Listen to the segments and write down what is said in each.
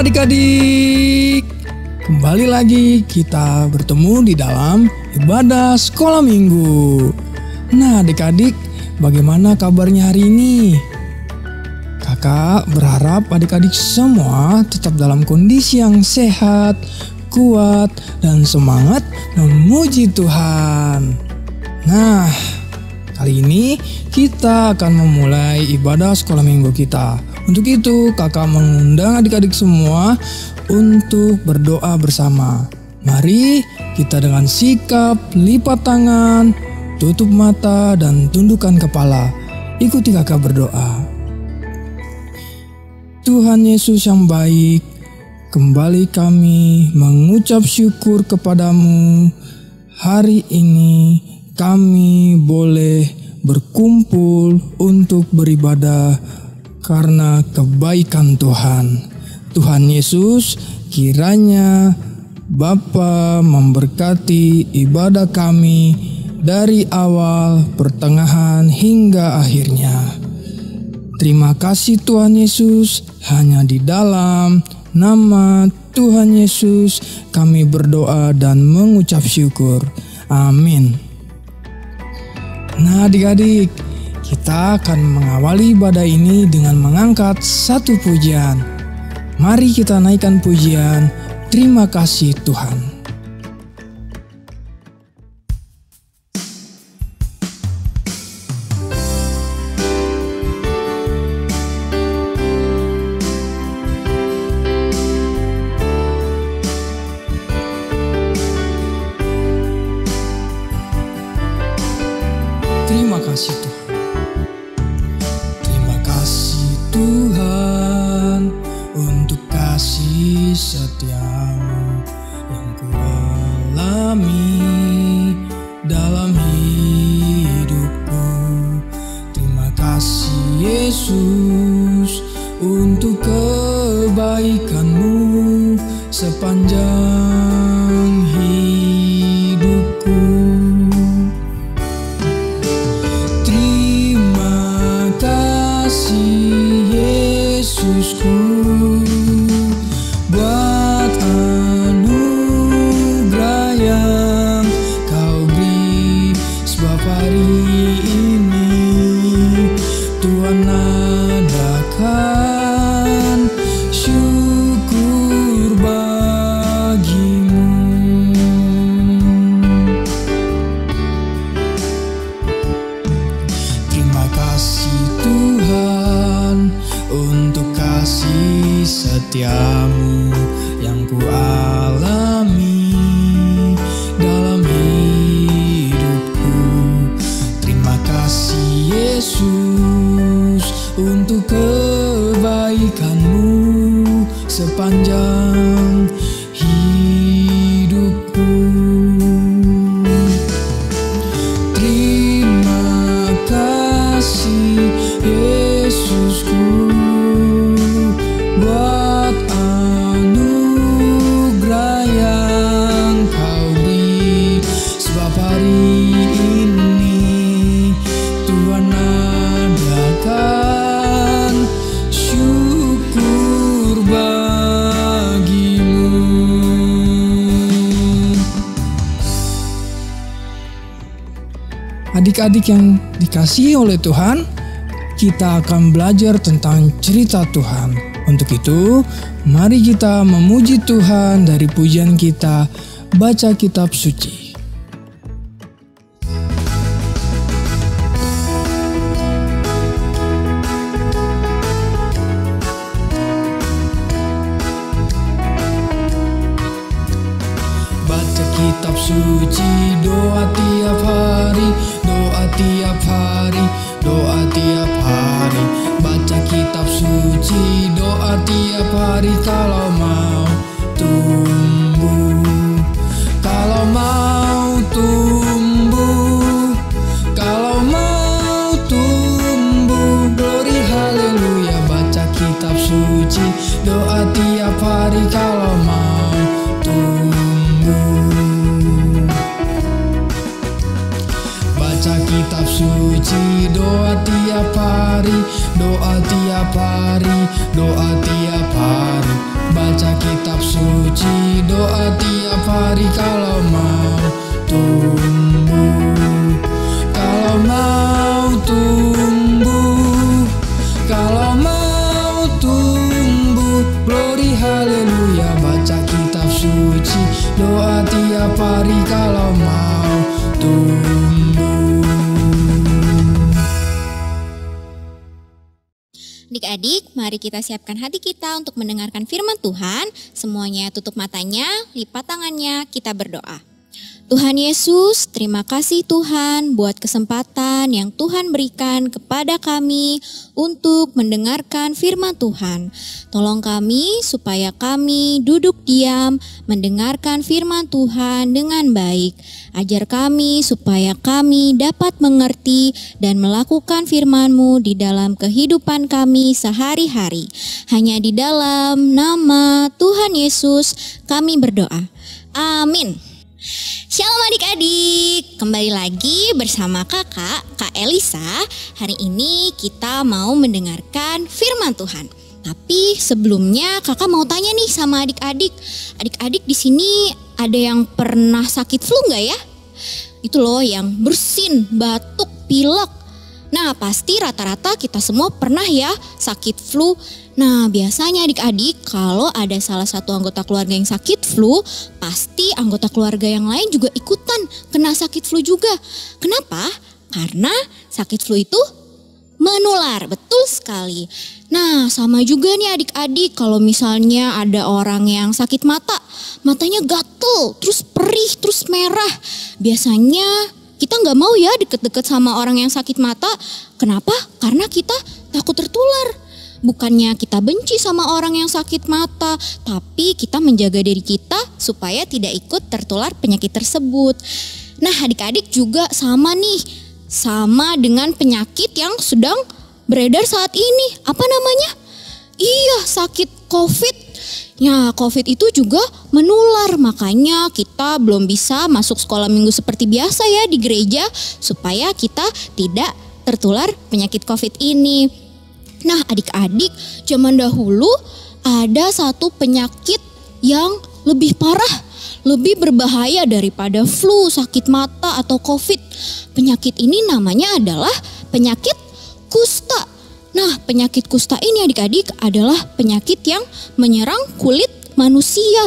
adik-adik, kembali lagi kita bertemu di dalam ibadah sekolah minggu. Nah adik-adik, bagaimana kabarnya hari ini? Kakak berharap adik-adik semua tetap dalam kondisi yang sehat, kuat, dan semangat memuji Tuhan. Nah, kali ini kita akan memulai ibadah sekolah minggu kita. Untuk itu, kakak mengundang adik-adik semua untuk berdoa bersama. Mari kita dengan sikap lipat tangan, tutup mata, dan tundukkan kepala. Ikuti kakak berdoa. Tuhan Yesus yang baik, kembali kami mengucap syukur kepadamu. Hari ini kami boleh berkumpul untuk beribadah karena kebaikan Tuhan. Tuhan Yesus, kiranya Bapa memberkati ibadah kami dari awal, pertengahan, hingga akhirnya. Terima kasih Tuhan Yesus, hanya di dalam nama Tuhan Yesus kami berdoa dan mengucap syukur. Amin. Nah adik-adik, kita akan mengawali ibadah ini dengan mengangkat satu pujian. Mari kita naikkan pujian, terima kasih Tuhan. Terima kasih Tuhan. Terima kasih Tuhan untuk kasih setiamu yang kualami dalam hidupku. Terima kasih Yesus untuk kebaikanmu sepanjang hidupku. Yesusku, buat anugerah yang kau beri, sebab hari ini Tuhan adakan syukur bagimu. Terima kasih Tuhan untuk kasih setiamu yang kualami dalam hidupku. Terima kasih Yesus untuk kebaikanmu sepanjang hidupku. Terima kasih Yesusku buat anugerah yang kau beri, sebab hari ini Tuhan adakan syukur bagimu. Adik-adik yang dikasihi oleh Tuhan, kita akan belajar tentang cerita Tuhan. Untuk itu, mari kita memuji Tuhan dari pujian kita, baca kitab suci. Baca kitab suci, doa tiap hari, doa tiap hari, doa tiap hari. Baca kitab suci, doa tiap hari kalau mau tumbuh. Kalau mau tumbuh, kalau mau tumbuh, glory haleluya. Baca kitab suci, doa tiap hari kalau mau tumbuh. Baca kitab suci, doa tiap hari, doa tiap hari, doa tiap hari. baca kitab suci, doa tiap hari kalau mau tumbuh. Kalau mau tumbuh, kalau mau tumbuh, glory haleluya. Baca kitab suci, doa tiap hari kalau mau tumbuh. Adik-adik, mari kita siapkan hati kita untuk mendengarkan firman Tuhan. Semuanya tutup matanya, lipat tangannya, kita berdoa. Tuhan Yesus, terima kasih Tuhan buat kesempatan yang Tuhan berikan kepada kami untuk mendengarkan firman Tuhan. Tolong kami supaya kami duduk diam mendengarkan firman Tuhan dengan baik. Ajar kami supaya kami dapat mengerti dan melakukan firman-Mu di dalam kehidupan kami sehari-hari. Hanya di dalam nama Tuhan Yesus kami berdoa. Amin. Shalom adik-adik, kembali lagi bersama Kak Elisa. Hari ini kita mau mendengarkan firman Tuhan. Tapi sebelumnya Kakak mau tanya nih sama adik-adik. Adik-adik di sini ada yang pernah sakit flu nggak ya? Itu loh yang bersin, batuk, pilek. Nah pasti rata-rata kita semua pernah ya sakit flu. Nah biasanya adik-adik kalau ada salah satu anggota keluarga yang sakit flu, pasti anggota keluarga yang lain juga ikutan kena sakit flu juga. Kenapa? Karena sakit flu itu menular, betul sekali. Nah sama juga nih adik-adik kalau misalnya ada orang yang sakit mata, matanya gatel, terus perih, terus merah. Biasanya kita nggak mau ya deket-deket sama orang yang sakit mata. Kenapa? Karena kita takut tertular. Bukannya kita benci sama orang yang sakit mata, tapi kita menjaga diri kita supaya tidak ikut tertular penyakit tersebut. Nah adik-adik juga sama nih, sama dengan penyakit yang sedang beredar saat ini. Apa namanya? Iya, sakit COVID. Ya, COVID itu juga menular, makanya kita belum bisa masuk sekolah minggu seperti biasa ya di gereja, supaya kita tidak tertular penyakit COVID ini. Nah adik-adik, zaman dahulu ada satu penyakit yang lebih parah, lebih berbahaya daripada flu, sakit mata, atau COVID. Penyakit ini namanya adalah penyakit kusta. Nah penyakit kusta ini adik-adik adalah penyakit yang menyerang kulit manusia.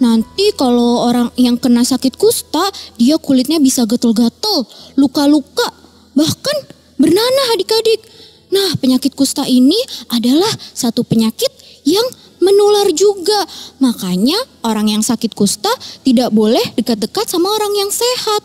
Nanti kalau orang yang kena sakit kusta, dia kulitnya bisa gatel-gatel, luka-luka, bahkan bernanah adik-adik. Nah penyakit kusta ini adalah satu penyakit yang menular juga. Makanya orang yang sakit kusta tidak boleh dekat-dekat sama orang yang sehat.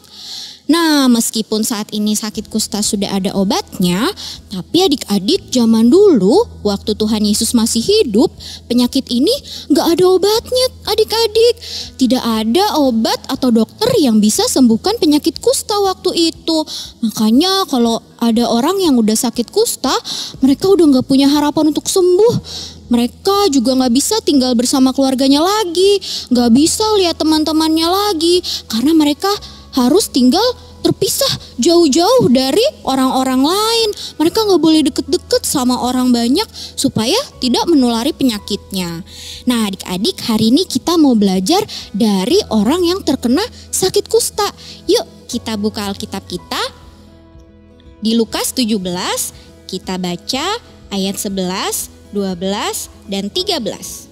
Nah meskipun saat ini sakit kusta sudah ada obatnya, tapi adik-adik zaman dulu waktu Tuhan Yesus masih hidup, penyakit ini gak ada obatnya adik-adik. Tidak ada obat atau dokter yang bisa sembuhkan penyakit kusta waktu itu. Makanya kalau ada orang yang udah sakit kusta, mereka udah gak punya harapan untuk sembuh. Mereka juga gak bisa tinggal bersama keluarganya lagi, gak bisa lihat teman-temannya lagi, karena mereka harus tinggal terpisah jauh-jauh dari orang-orang lain. Mereka gak boleh deket-deket sama orang banyak supaya tidak menulari penyakitnya. Nah adik-adik, hari ini kita mau belajar dari orang yang terkena sakit kusta. Yuk kita buka Alkitab kita di Lukas 17, kita baca ayat 11, 12, dan 13.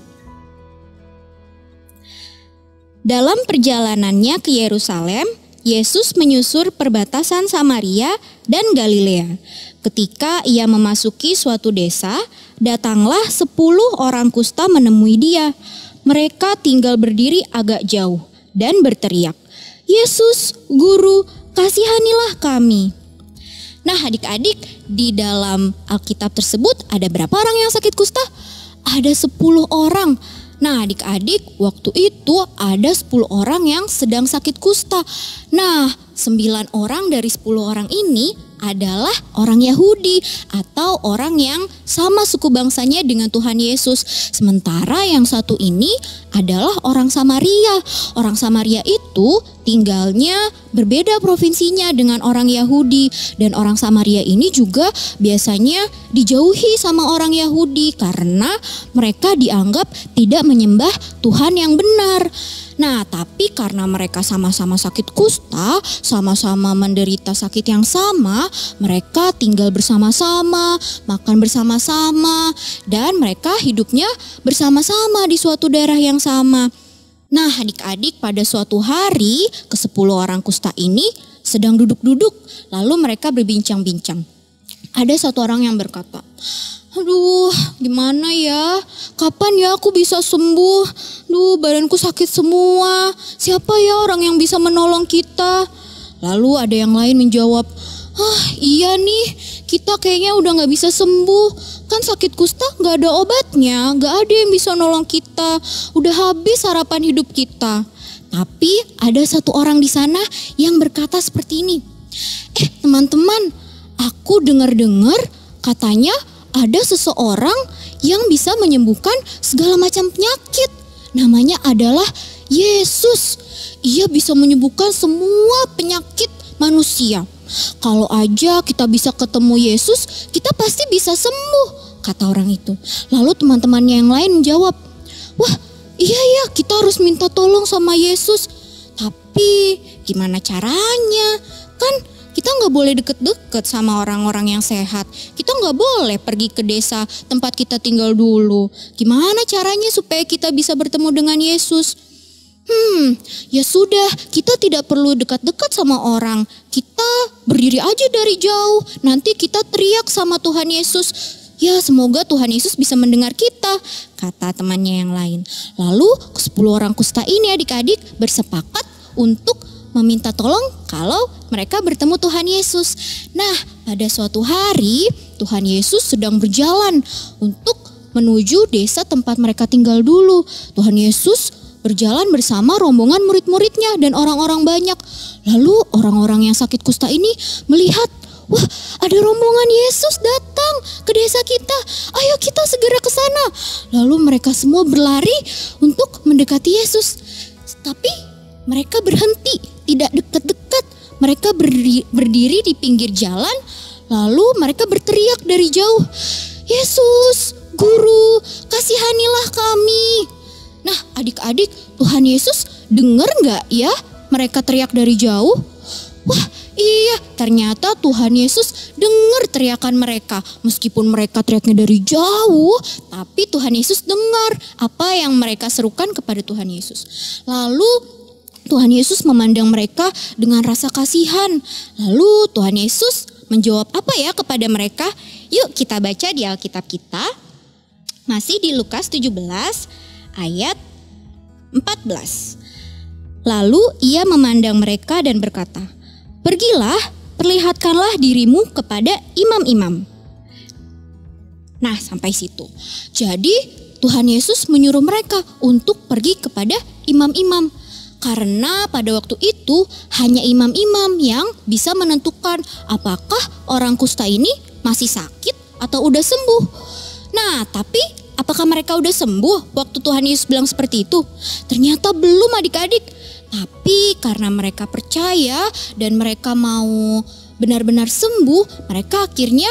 Dalam perjalanannya ke Yerusalem, Yesus menyusur perbatasan Samaria dan Galilea. Ketika ia memasuki suatu desa, datanglah 10 orang kusta menemui dia. Mereka tinggal berdiri agak jauh dan berteriak, "Yesus, Guru, kasihanilah kami." Nah adik-adik, di dalam Alkitab tersebut ada berapa orang yang sakit kusta? Ada 10 orang. Nah adik-adik, waktu itu ada 10 orang yang sedang sakit kusta. Nah 9 orang dari 10 orang ini adalah orang Yahudi atau orang yang sama suku bangsanya dengan Tuhan Yesus. Sementara yang satu ini adalah orang Samaria. Orang Samaria itu tinggalnya berbeda provinsinya dengan orang Yahudi. Dan orang Samaria ini juga biasanya dijauhi sama orang Yahudi karena mereka dianggap tidak menyembah Tuhan yang benar. Nah, tapi karena mereka sama-sama sakit kusta, sama-sama menderita sakit yang sama, mereka tinggal bersama-sama, makan bersama-sama, dan mereka hidupnya bersama-sama di suatu daerah yang sama. Nah, adik-adik, pada suatu hari ke-10 orang kusta ini sedang duduk-duduk, lalu mereka berbincang-bincang. Ada satu orang yang berkata, "Aduh, gimana ya? Kapan ya aku bisa sembuh? Duh, badanku sakit semua. Siapa ya orang yang bisa menolong kita?" Lalu ada yang lain menjawab, "Iya nih, kita kayaknya udah gak bisa sembuh. Kan sakit kusta gak ada obatnya, gak ada yang bisa nolong kita. Udah habis harapan hidup kita." Tapi ada satu orang di sana yang berkata seperti ini, "Teman-teman, aku dengar-dengar katanya ada seseorang yang bisa menyembuhkan segala macam penyakit. Namanya adalah Yesus. Ia bisa menyembuhkan semua penyakit manusia. Kalau aja kita bisa ketemu Yesus, kita pasti bisa sembuh," kata orang itu. Lalu teman-temannya yang lain menjawab, "Wah, iya ya, kita harus minta tolong sama Yesus. Tapi gimana caranya? Kan kita gak boleh deket-deket sama orang-orang yang sehat. Kita gak boleh pergi ke desa tempat kita tinggal dulu. Gimana caranya supaya kita bisa bertemu dengan Yesus?" Ya sudah, kita tidak perlu dekat-dekat sama orang. Kita berdiri aja dari jauh. Nanti kita teriak sama Tuhan Yesus. Ya, semoga Tuhan Yesus bisa mendengar kita, kata temannya yang lain. Lalu ke-10 orang kusta ini adik-adik bersepakat untuk meminta tolong kalau mereka bertemu Tuhan Yesus. Nah, pada suatu hari Tuhan Yesus sedang berjalan untuk menuju desa tempat mereka tinggal dulu. Tuhan Yesus berjalan bersama rombongan murid-muridnya dan orang-orang banyak. Lalu orang-orang yang sakit kusta ini melihat, wah, ada rombongan Yesus datang ke desa kita. Ayo kita segera ke sana. Lalu mereka semua berlari untuk mendekati Yesus. Tapi mereka berhenti, tidak dekat-dekat. Mereka berdiri di pinggir jalan. Lalu mereka berteriak dari jauh, "Yesus, Guru, kasihanilah kami." Nah, adik-adik, Tuhan Yesus dengar gak ya mereka teriak dari jauh? Wah, iya, ternyata Tuhan Yesus dengar teriakan mereka. Meskipun mereka teriaknya dari jauh, tapi Tuhan Yesus dengar apa yang mereka serukan kepada Tuhan Yesus. Lalu Tuhan Yesus memandang mereka dengan rasa kasihan. Lalu Tuhan Yesus menjawab apa ya kepada mereka? Yuk kita baca di Alkitab kita. Masih di Lukas 17 ayat 14. Lalu ia memandang mereka dan berkata, "Pergilah, perlihatkanlah dirimu kepada imam-imam." Nah, sampai situ. Jadi Tuhan Yesus menyuruh mereka untuk pergi kepada imam-imam. Karena pada waktu itu hanya imam-imam yang bisa menentukan apakah orang kusta ini masih sakit atau udah sembuh. Nah, tapi apakah mereka udah sembuh waktu Tuhan Yesus bilang seperti itu? Ternyata belum adik-adik. Tapi karena mereka percaya dan mereka mau benar-benar sembuh, mereka akhirnya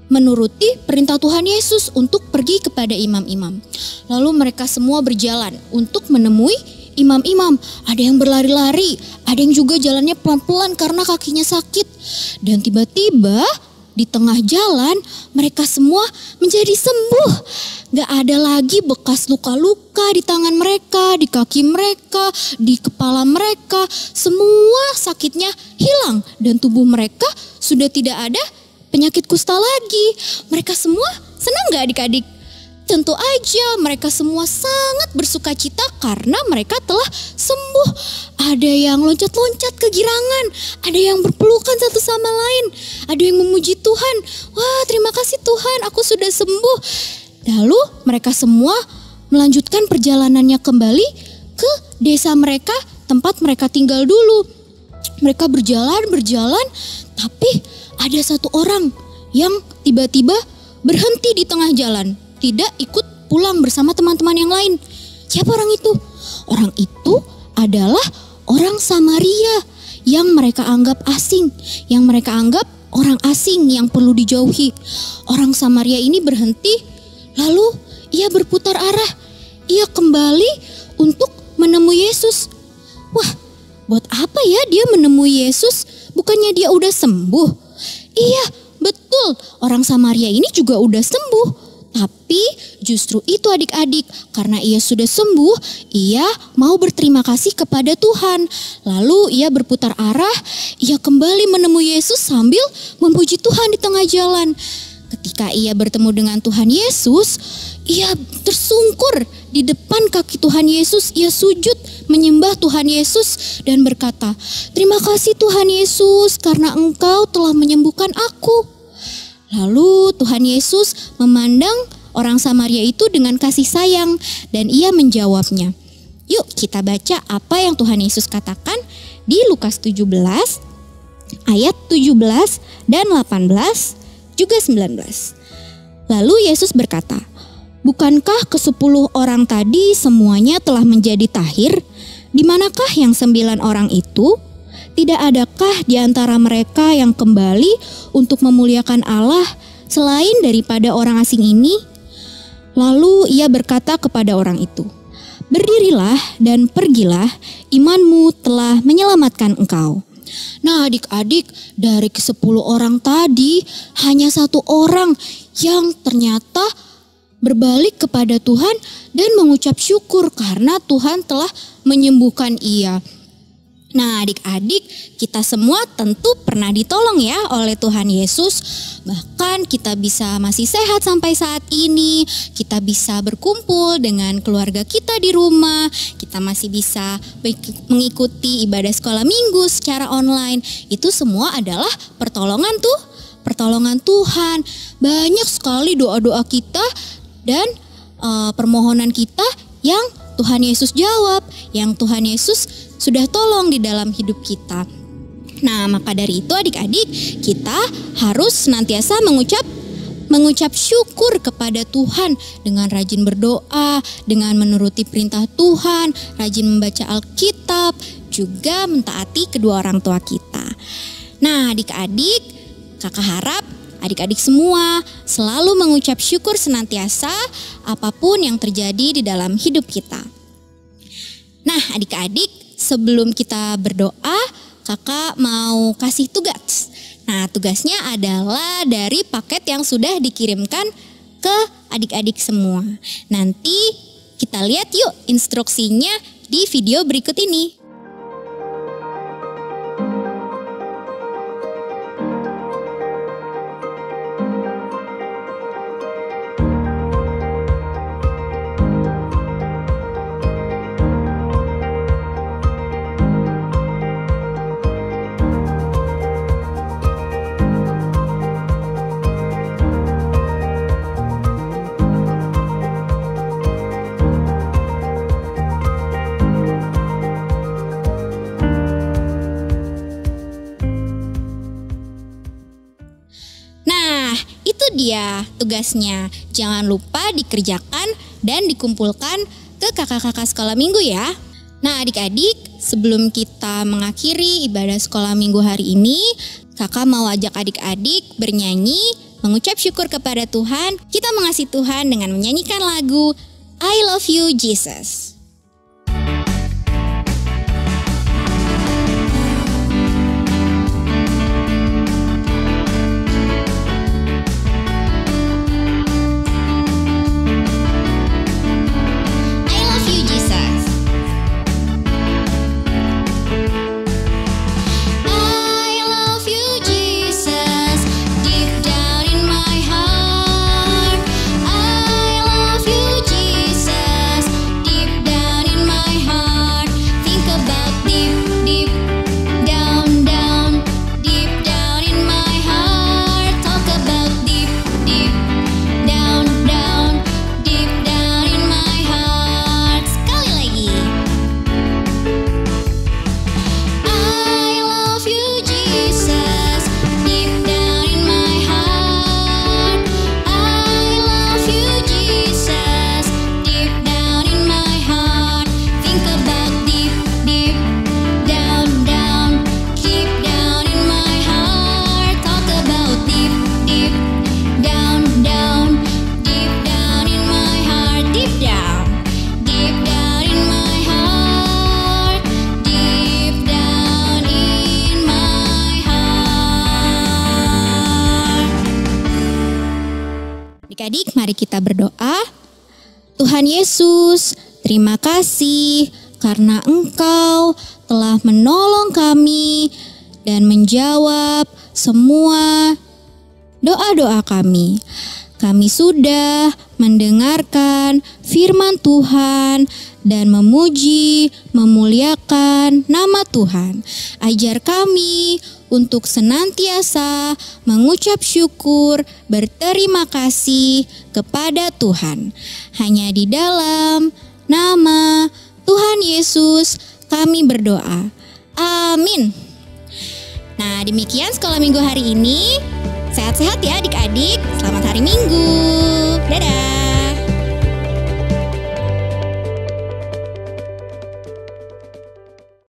menuruti perintah Tuhan Yesus untuk pergi kepada imam-imam. Lalu mereka semua berjalan untuk menemui imam-imam. Ada yang berlari-lari, ada yang juga jalannya pelan-pelan karena kakinya sakit. Dan tiba-tiba di tengah jalan mereka semua menjadi sembuh. Gak ada lagi bekas luka-luka di tangan mereka, di kaki mereka, di kepala mereka. Semua sakitnya hilang dan tubuh mereka sudah tidak ada penyakit kusta lagi. Mereka semua senang gak adik-adik? Tentu aja mereka semua sangat bersuka cita karena mereka telah sembuh. Ada yang loncat-loncat kegirangan, ada yang berpelukan satu sama lain, ada yang memuji Tuhan. Wah, terima kasih Tuhan, aku sudah sembuh. Lalu mereka semua melanjutkan perjalanannya kembali ke desa mereka, tempat mereka tinggal dulu. Mereka berjalan, tapi ada satu orang yang tiba-tiba berhenti di tengah jalan. Tidak ikut pulang bersama teman-teman yang lain. Siapa orang itu? Orang itu adalah orang Samaria yang mereka anggap asing, yang mereka anggap orang asing yang perlu dijauhi. Orang Samaria ini berhenti, lalu ia berputar arah. Ia kembali untuk menemui Yesus. Wah, buat apa ya dia menemui Yesus? Bukannya dia udah sembuh? Iya, betul. Orang Samaria ini juga udah sembuh. Tapi justru itu adik-adik, karena ia sudah sembuh, ia mau berterima kasih kepada Tuhan. Lalu ia berputar arah, ia kembali menemui Yesus sambil memuji Tuhan di tengah jalan. Ketika ia bertemu dengan Tuhan Yesus, ia tersungkur di depan kaki Tuhan Yesus. Ia sujud menyembah Tuhan Yesus dan berkata, "Terima kasih Tuhan Yesus karena Engkau telah menyembuhkan aku." Lalu Tuhan Yesus memandang orang Samaria itu dengan kasih sayang dan ia menjawabnya. Yuk kita baca apa yang Tuhan Yesus katakan di Lukas 17 ayat 17 dan 18 juga 19. Lalu Yesus berkata, "Bukankah ke-10 orang tadi semuanya telah menjadi tahir? Di manakah yang 9 orang itu? Tidak adakah di antara mereka yang kembali untuk memuliakan Allah selain daripada orang asing ini?" Lalu ia berkata kepada orang itu, "Berdirilah dan pergilah, imanmu telah menyelamatkan engkau." Nah adik-adik, dari ke-10 orang tadi hanya 1 orang yang ternyata berbalik kepada Tuhan dan mengucap syukur karena Tuhan telah menyembuhkan ia. Nah adik-adik, kita semua tentu pernah ditolong ya oleh Tuhan Yesus. Bahkan kita bisa masih sehat sampai saat ini. Kita bisa berkumpul dengan keluarga kita di rumah. Kita masih bisa mengikuti ibadah sekolah minggu secara online. Itu semua adalah pertolongan Tuhan. Banyak sekali doa-doa kita dan permohonan kita yang Tuhan Yesus jawab, yang Tuhan Yesus sudah tolong di dalam hidup kita. Nah, maka dari itu adik-adik, kita harus senantiasa mengucap syukur kepada Tuhan dengan rajin berdoa, dengan menuruti perintah Tuhan, rajin membaca Alkitab, juga mentaati kedua orang tua kita. Nah, adik-adik, kakak harap adik-adik semua selalu mengucap syukur senantiasa apapun yang terjadi di dalam hidup kita. Nah, adik-adik, sebelum kita berdoa, kakak mau kasih tugas. Nah, tugasnya adalah dari paket yang sudah dikirimkan ke adik-adik semua. Nanti kita lihat yuk instruksinya di video berikut ini. Dia tugasnya, jangan lupa dikerjakan dan dikumpulkan ke kakak-kakak sekolah minggu ya. Nah adik-adik, sebelum kita mengakhiri ibadah sekolah minggu hari ini, kakak mau ajak adik-adik bernyanyi, mengucap syukur kepada Tuhan. Kita mengasihi Tuhan dengan menyanyikan lagu I Love You Jesus. Deep down Adik-adik, mari kita berdoa. Tuhan Yesus, terima kasih karena Engkau telah menolong kami dan menjawab semua doa-doa kami. Kami sudah mendengarkan firman Tuhan dan memuji, memuliakan nama Tuhan. Ajar kami untuk senantiasa mengucap syukur, berterima kasih kepada Tuhan. Hanya di dalam nama Tuhan Yesus kami berdoa. Amin. Nah, demikian sekolah minggu hari ini. Sehat-sehat ya adik-adik. Selamat hari Minggu.